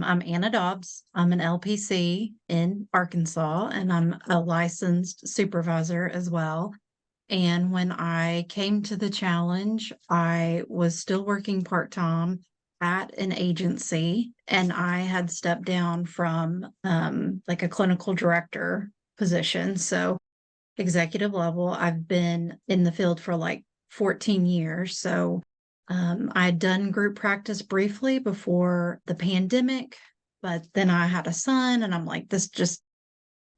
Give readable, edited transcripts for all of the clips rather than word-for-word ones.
I'm Anna Dobbs. I'm an LPC in Arkansas, and I'm a licensed supervisor as well. And when I came to the challenge, I was still working part-time at an agency, and I had stepped down from like a clinical director position. So executive level. I've been in the field for like 14 years. So I had done group practice briefly before the pandemic, but then I had a son, and I'm like, this just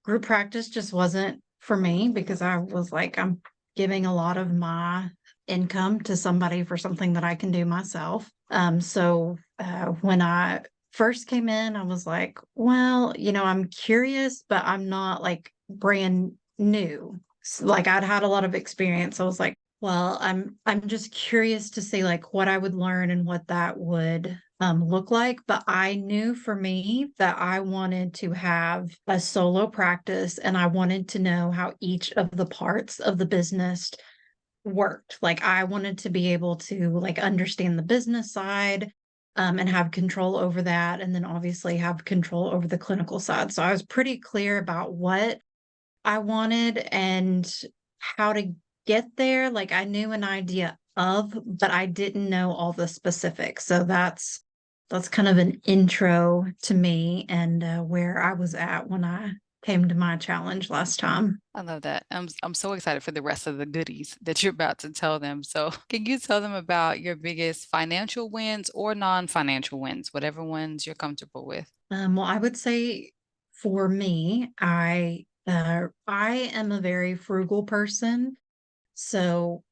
group practice just wasn't for me because I was like, I'm giving a lot of my income to somebody for something that I can do myself. When I first came in, I was like, well, I'm curious, but I'm not like brand new. Like I'd had a lot of experience. I was like, well, I'm just curious to see like what I would learn and what that would look like. But I knew for me that I wanted to have a solo practice, and I wanted to know how each of the parts of the business worked. Like I wanted to be able to like understand the business side, and have control over that, and then obviously have control over the clinical side. So I was pretty clear about what I wanted and how to get there. Like I knew an idea of, but I didn't know all the specifics. So that's kind of an intro to me and where I was at when I came to my challenge last time. I love that. I'm so excited for the rest of the goodies that you're about to tell them. So, can you tell them about your biggest financial wins or non-financial wins, whatever ones you're comfortable with? Well, I would say for me, I am a very frugal person. So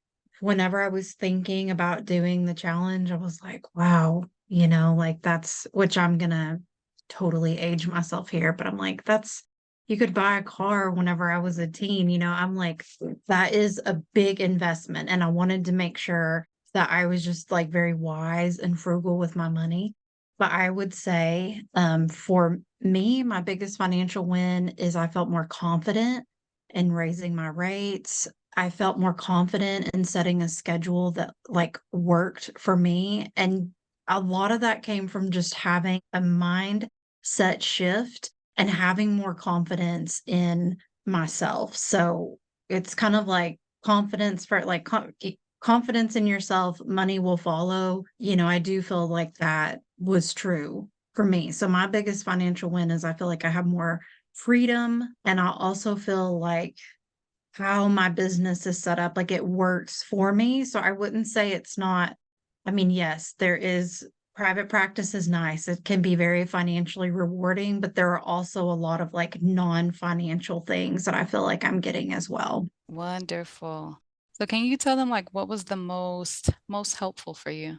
whenever I was thinking about doing the challenge, I was like, wow, like that's which I'm gonna totally age myself here, but I'm like, that's you could buy a car whenever I was a teen, I'm like, that is a big investment. And I wanted to make sure that I was just like very wise and frugal with my money. But I would say for me, my biggest financial win is I felt more confident in raising my rates. I felt more confident in setting a schedule that like worked for me. And a lot of that came from just having a mindset shift and having more confidence in myself. So it's kind of like confidence for like confidence in yourself, money will follow. I do feel like that was true for me. So my biggest financial win is I feel like I have more freedom, and I also feel like how my business is set up, like it works for me. So I wouldn't say it's not, I mean, yes, there is private practice is nice. It can be very financially rewarding, but there are also a lot of like non-financial things that I feel like I'm getting as well. Wonderful. So, can you tell them like what was the most helpful for you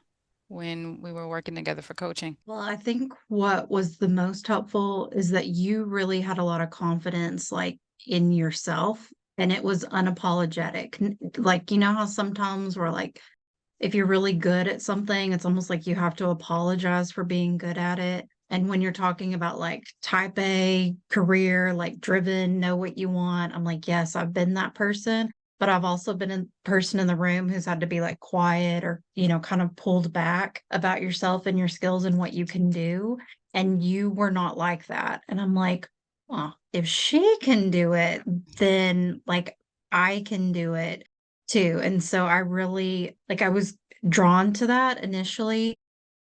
when we were working together for coaching? Well, I think what was the most helpful is that you really had a lot of confidence like in yourself, and it was unapologetic. Like, how sometimes we're like, if you're really good at something, it's almost like you have to apologize for being good at it. And when you're talking about like type A career, like driven, know what you want, I'm like, yes, I've been that person. But I've also been a person in the room who's had to be like quiet or, kind of pulled back about yourself and your skills and what you can do. And you were not like that. And I'm like, well, if she can do it, then like I can do it too. And so I really like I was drawn to that initially,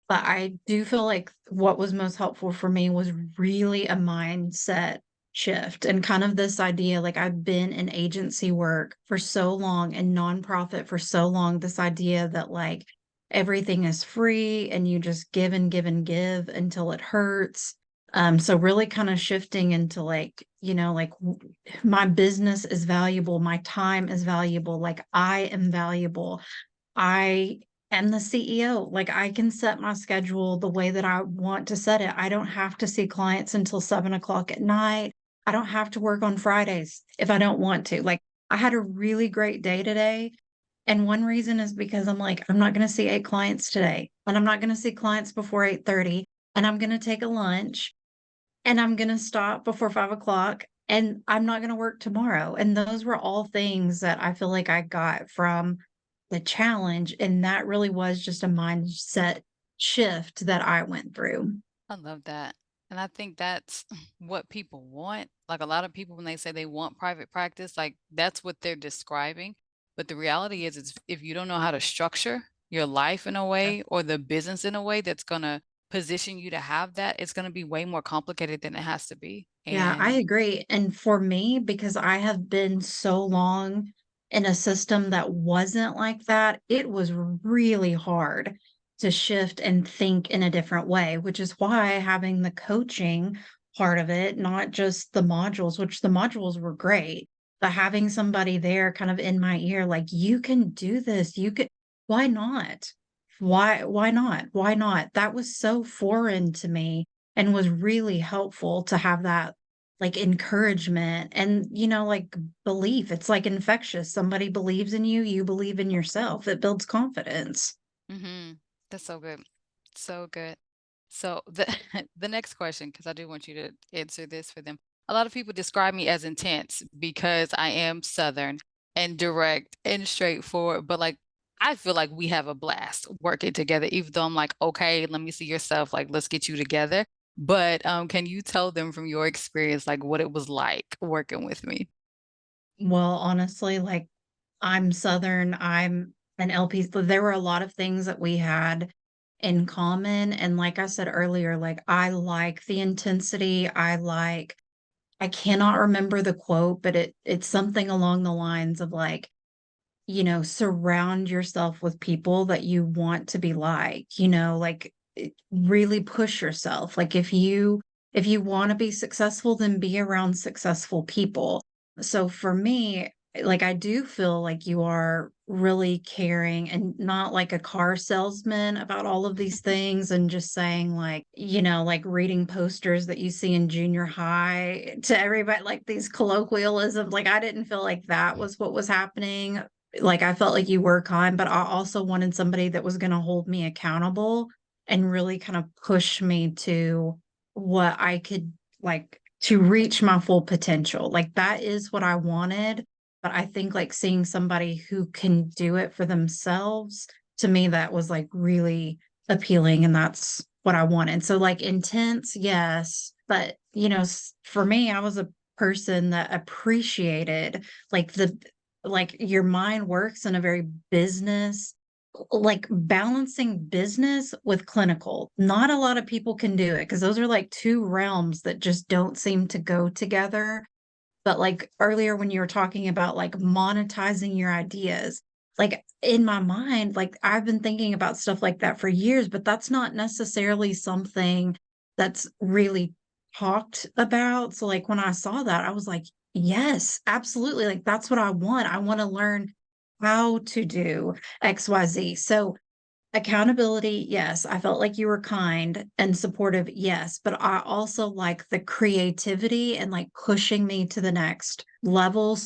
but I do feel like what was most helpful for me was really a mindset shift and kind of this idea like I've been in agency work for so long and nonprofit for so long, this idea that like everything is free and you just give and give and give until it hurts. So really kind of shifting into like, my business is valuable, my time is valuable, like I am valuable. I am the CEO. Like I can set my schedule the way that I want to set it. I don't have to see clients until 7 o'clock at night. I don't have to work on Fridays if I don't want to. Like I had a really great day today. And one reason is because I'm like, I'm not going to see 8 clients today. And I'm not going to see clients before 8:30. And I'm going to take a lunch, and I'm going to stop before 5 o'clock. And I'm not going to work tomorrow. And those were all things that I feel like I got from the challenge. And that really was just a mindset shift that I went through. I love that. And I think that's what people want. Like a lot of people, when they say they want private practice, like that's what they're describing. But the reality is if you don't know how to structure your life in a way or the business in a way that's going to position you to have that, it's going to be way more complicated than it has to be. Yeah, I And agree. And for me, because I have been so long in a system that wasn't like that, it was really hard to shift and think in a different way, which is why having the coaching part of it, not just the modules, which the modules were great, but having somebody there kind of in my ear, like, you can do this. You could, why not? Why not? Why not? That was so foreign to me and was really helpful to have that like encouragement and, like belief. It's like infectious. Somebody believes in you, you believe in yourself. It builds confidence. mhm, that's so good. So good. So the the next question, because I do want you to answer this for them. A lot of people describe me as intense because I am Southern and direct and straightforward, but like I feel like we have a blast working together, even though I'm like, okay, let me see your stuff, like let's get you together. But can you tell them from your experience like what it was like working with me? Well, honestly, like I'm Southern, I'm an LP. So there were a lot of things that we had in common. And like I said earlier, like I like the intensity. I cannot remember the quote, but it's something along the lines of like, surround yourself with people that you want to be like, like really push yourself. Like if you want to be successful, then be around successful people. So for me, like I do feel like you are really caring and not like a car salesman about all of these things and just saying like, like reading posters that you see in junior high to everybody, like these colloquialisms. Like I didn't feel like that was what was happening. Like, I felt like you were kind, but I also wanted somebody that was gonna hold me accountable and really kind of push me to what I could like, to reach my full potential. Like, that is what I wanted, but I think, like, seeing somebody who can do it for themselves, to me, that was, like, really appealing, and that's what I wanted. So, like, intense, yes, but, for me, I was a person that appreciated, like, your mind works in a very business like balancing business with clinical. Not a lot of people can do it because those are like 2 realms that just don't seem to go together. But, like, earlier when you were talking about, like, monetizing your ideas, like, in my mind, like, I've been thinking about stuff like that for years, but that's not necessarily something that's really talked about. So, like, when I saw that, I was like, "Yes, absolutely, like, that's what I want. I wanna learn how to do XYZ." So, accountability, yes. I felt like you were kind and supportive, yes, but I also like the creativity and, like, pushing me to the next level.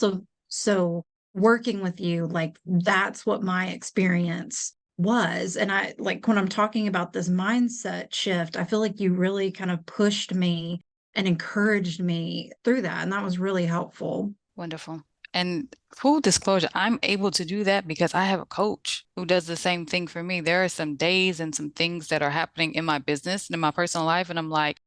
So working with you, like, that's what my experience was, and I like, when I'm talking about this mindset shift, I feel like you really kind of pushed me and encouraged me through that, and that was really helpful. Wonderful. And full disclosure, I'm able to do that because I have a coach who does the same thing for me. There are some days and some things that are happening in my business and in my personal life, and I'm like,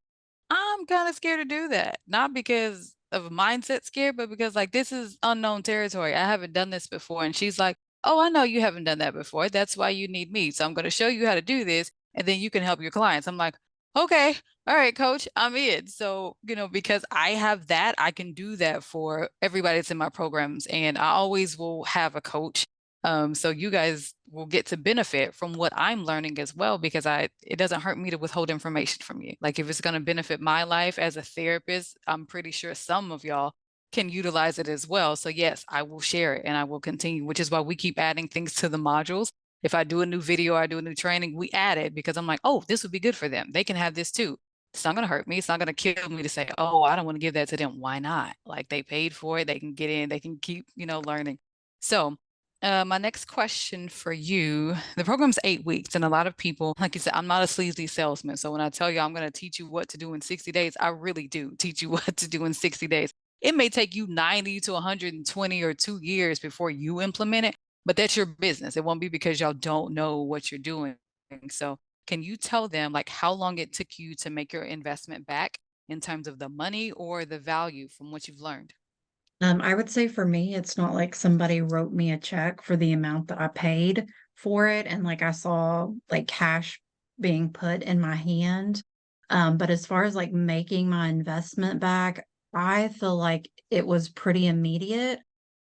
I'm kind of scared to do that. Not because of a mindset scare, but because like this is unknown territory. I haven't done this before. And she's like, oh, I know you haven't done that before. That's why you need me. So I'm going to show you how to do this, and then you can help your clients. I'm like, okay, all right, coach, I'm in. So, because I have that, I can do that for everybody that's in my programs. And I always will have a coach. So you guys will get to benefit from what I'm learning as well, because it doesn't hurt me to withhold information from you. Like if it's going to benefit my life as a therapist, I'm pretty sure some of y'all can utilize it as well. So yes, I will share it and I will continue, which is why we keep adding things to the modules. If I do a new video, I do a new training, we add it because I'm like, oh, this would be good for them. They can have this too. It's not going to hurt me. It's not going to kill me to say, oh, I don't want to give that to them. Why not? Like they paid for it. They can get in, they can keep, learning. So my next question for you, the program's 8 weeks, and a lot of people, like you said, I'm not a sleazy salesman. So when I tell you I'm going to teach you what to do in 60 days, I really do teach you what to do in 60 days. It may take you 90 to 120 or 2 years before you implement it, but that's your business. It won't be because y'all don't know what you're doing. So Can you tell them like how long it took you to make your investment back in terms of the money or the value from what you've learned? I would say for me, it's not like somebody wrote me a check for the amount that I paid for it, and like I saw like cash being put in my hand. But as far as like making my investment back, I feel like it was pretty immediate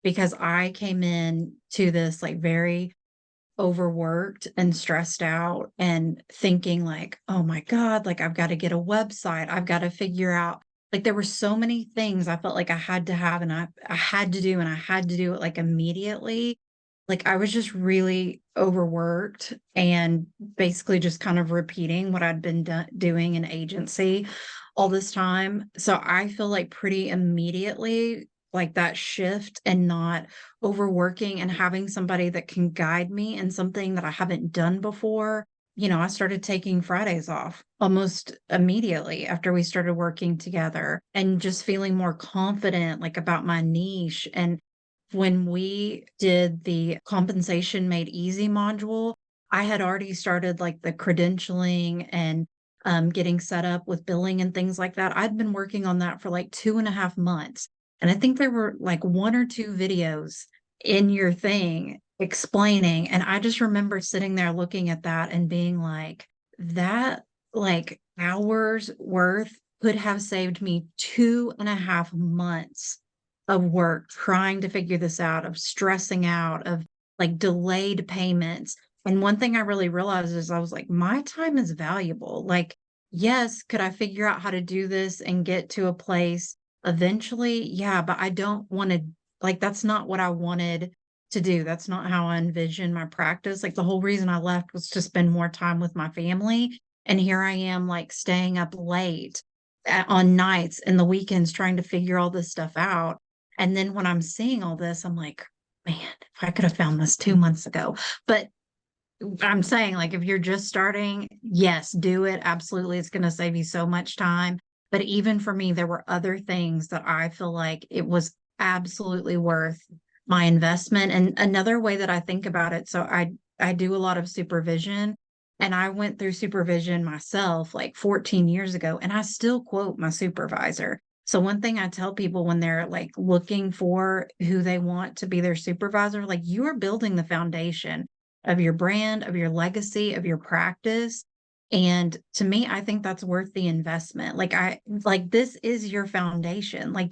because I came in to this like very overworked and stressed out and thinking like, "Oh my God, like I've got to get a website. I've got to figure out." Like there were so many things I felt like I had to have and I had to do and I had to do it like immediately. Like I was just really overworked and basically just kind of repeating what I'd been doing in agency all this time. So I feel like pretty immediately like that shift and not overworking and having somebody that can guide me in something that I haven't done before. I started taking Fridays off almost immediately after we started working together and just feeling more confident like about my niche. And when we did the compensation made easy module, I had already started like the credentialing and getting set up with billing and things like that. I'd been working on that for like 2.5 months. And I think there were like one or two videos in your thing explaining. And I just remember sitting there looking at that and being like, that like hours worth could have saved me 2.5 months of work trying to figure this out, of stressing out, of like delayed payments. And one thing I really realized is I was like, my time is valuable. Like, yes, could I figure out how to do this and get to a place eventually? Yeah, but I don't want to, like, that's not what I wanted to do. That's not how I envisioned my practice. Like, the whole reason I left was to spend more time with my family. And here I am, like, staying up late on nights and the weekends trying to figure all this stuff out. And then when I'm seeing all this, I'm like, man, if I could have found this 2 months ago. But I'm saying, like, if you're just starting, yes, do it. Absolutely. It's going to save you so much time. But even for me, there were other things that I feel like it was absolutely worth my investment. And another way that I think about it, so I do a lot of supervision and I went through supervision myself like 14 years ago, and I still quote my supervisor. So one thing I tell people when they're like looking for who they want to be their supervisor, like you are building the foundation of your brand, of your legacy, of your practice. And to me, I think that's worth the investment. Like this is your foundation. Like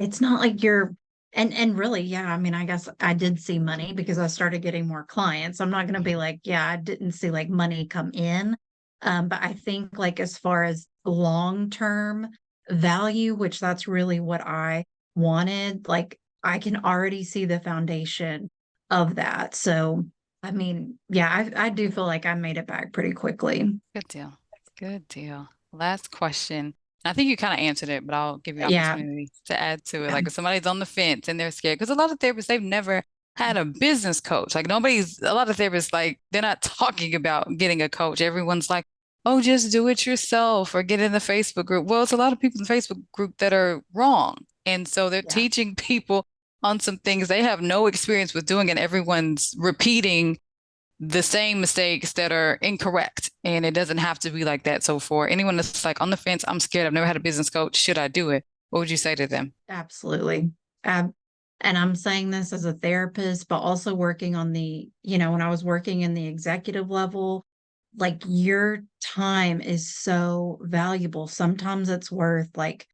it's not like you're and really, yeah, I mean, I guess I did see money because I started getting more clients. I'm not gonna be like, yeah, I didn't see like money come in. But I think like as far as long-term value, which that's really what I wanted, like I can already see the foundation of that. So I mean, yeah, I do feel like I made it back pretty quickly. Good deal. Good deal. Last question. I think you kind of answered it, but I'll give you an Yeah. opportunity to add to it. Yeah. Like if somebody's on the fence and they're scared, because a lot of therapists, they've never had a business coach. Like a lot of therapists, like they're not talking about getting a coach. Everyone's like, oh, just do it yourself or get in the Facebook group. Well, it's a lot of people in the Facebook group that are wrong. And so they're Yeah. teaching people on some things they have no experience with doing, and everyone's repeating the same mistakes that are incorrect. And it doesn't have to be like that. So for anyone that's like on the fence, I'm scared, I've never had a business coach, should I do it? What would you say to them? Absolutely. And I'm saying this as a therapist, but also working on when I was working in the executive level, like your time is so valuable. Sometimes it's worth like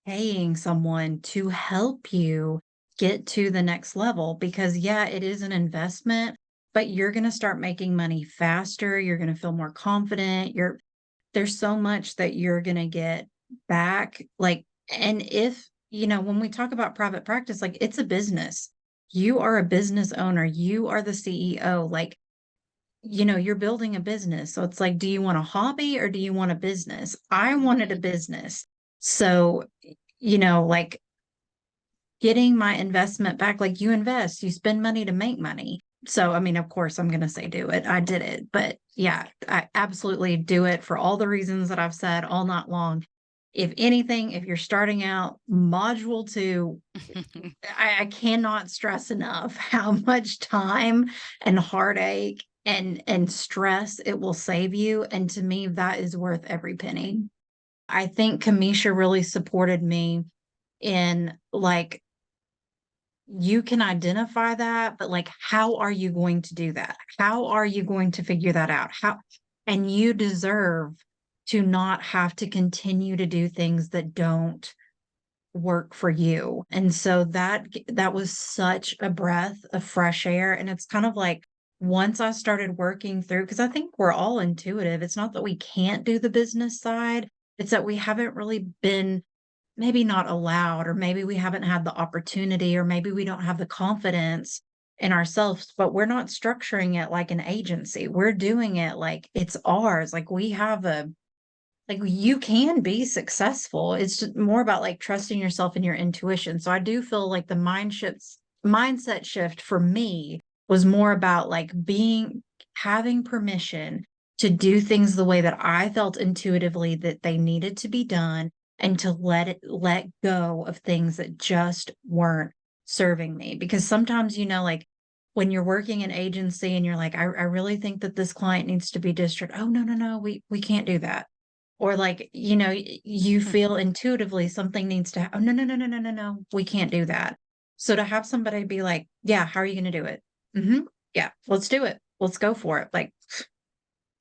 paying someone to help you get to the next level because, yeah, it is an investment, but you're going to start making money faster. You're going to feel more confident. There's so much that you're going to get back. Like, and if, when we talk about private practice, like it's a business. You are a business owner. You are the CEO. Like, you're building a business. So it's like, do you want a hobby or do you want a business? I wanted a business. So, like getting my investment back, like you invest, you spend money to make money. So, I mean, of course, I'm going to say do it. I did it. But yeah, I absolutely do it for all the reasons that I've said all night long. If anything, if you're starting out, module 2, I cannot stress enough how much time and heartache and stress, it will save you. And to me, that is worth every penny. I think Kamisha really supported me in like, you can identify that, but like, how are you going to do that? How are you going to figure that out? And you deserve to not have to continue to do things that don't work for you. And so that was such a breath of fresh air. And it's kind of like, once I started working through, because I think we're all intuitive. It's not that we can't do the business side, it's that we haven't really been, maybe not allowed, or maybe we haven't had the opportunity, or maybe we don't have the confidence in ourselves, but we're not structuring it like an agency. We're doing it like it's ours. Like we have a, like you can be successful. It's just more about like trusting yourself and your intuition. So I do feel like the mindset shift for me was more about like having permission to do things the way that I felt intuitively that they needed to be done, and to let go of things that just weren't serving me. Because sometimes, like when you're working an agency and you're like, I really think that this client needs to be district. Oh, no, no, no, we can't do that. Or like, you feel intuitively something needs to, oh, no, no, no, no, no, no, no, we can't do that. So to have somebody be like, yeah, how are you going to do it? Yeah, let's do it. Let's go for it. Like,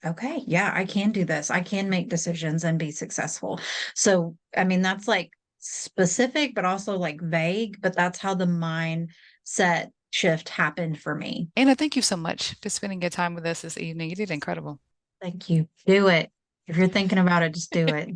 okay, yeah, I can do this. I can make decisions and be successful. So, I mean, that's like specific, but also like vague, but that's how the mindset shift happened for me. Anna, thank you so much for spending your time with us this evening. You did incredible. Thank you. Do it. If you're thinking about it, just do it.